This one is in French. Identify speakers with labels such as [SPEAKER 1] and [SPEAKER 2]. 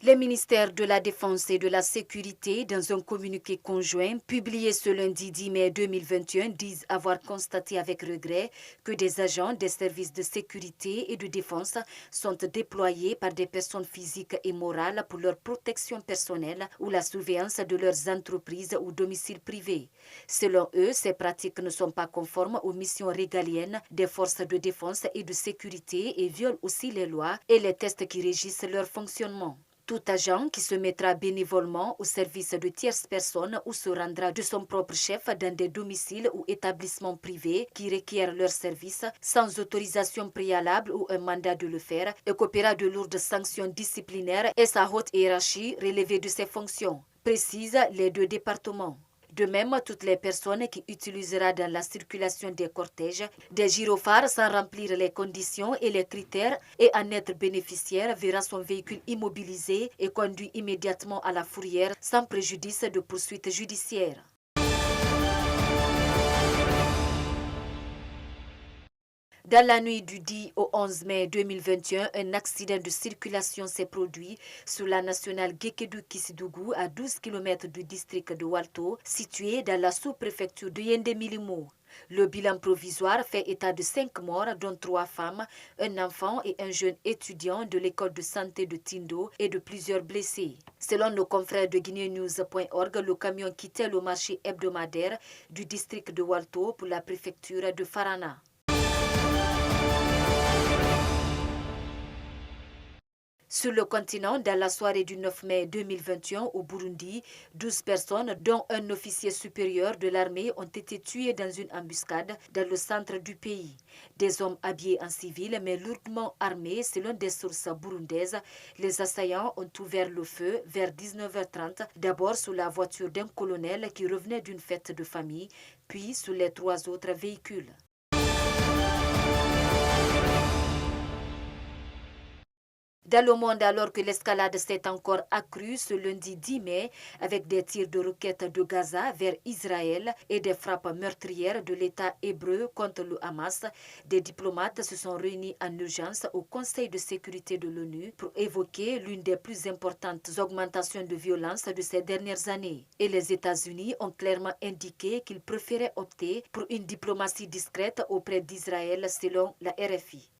[SPEAKER 1] Les ministères de la Défense et de la Sécurité, dans un communiqué conjoint publié ce lundi 10 mai 2021, disent avoir constaté avec regret que des agents des services de sécurité et de défense sont déployés par des personnes physiques et morales pour leur protection personnelle ou la surveillance de leurs entreprises ou domiciles privés. Selon eux, ces pratiques ne sont pas conformes aux missions régaliennes des forces de défense et de sécurité et violent aussi les lois et les tests qui régissent leur fonctionnement. Tout agent qui se mettra bénévolement au service de tierces personnes ou se rendra de son propre chef dans des domiciles ou établissements privés qui requièrent leur service sans autorisation préalable ou un mandat de le faire écopera de lourdes sanctions disciplinaires et sa haute hiérarchie relevée de ses fonctions, précisent les deux départements. De même, toutes les personnes qui utiliseront dans la circulation des cortèges des gyrophares sans remplir les conditions et les critères et en être bénéficiaire verra son véhicule immobilisé et conduit immédiatement à la fourrière sans préjudice de poursuites judiciaires. Dans la nuit du 10 au 11 mai 2021, un accident de circulation s'est produit sur la nationale Guékédou-Kissidougou à 12 km du district de Walto, situé dans la sous-préfecture de Yendé-Milimo. Le bilan provisoire fait état de 5 morts, dont 3 femmes, un enfant et un jeune étudiant de l'école de santé de Tindo et de plusieurs blessés. Selon nos confrères de guinéenews.org, le camion quittait le marché hebdomadaire du district de Walto pour la préfecture de Farana. Sur le continent, dans la soirée du 9 mai 2021 au Burundi, 12 personnes, dont un officier supérieur de l'armée, ont été tuées dans une embuscade dans le centre du pays. Des hommes habillés en civil mais lourdement armés, selon des sources burundaises, les assaillants ont ouvert le feu vers 19h30, d'abord sur la voiture d'un colonel qui revenait d'une fête de famille, puis sur les 3 autres véhicules. Dans le monde, alors que l'escalade s'est encore accrue ce lundi 10 mai avec des tirs de roquettes de Gaza vers Israël et des frappes meurtrières de l'État hébreu contre le Hamas, des diplomates se sont réunis en urgence au Conseil de sécurité de l'ONU pour évoquer l'une des plus importantes augmentations de violence de ces dernières années. Et les États-Unis ont clairement indiqué qu'ils préféraient opter pour une diplomatie discrète auprès d'Israël selon la RFI.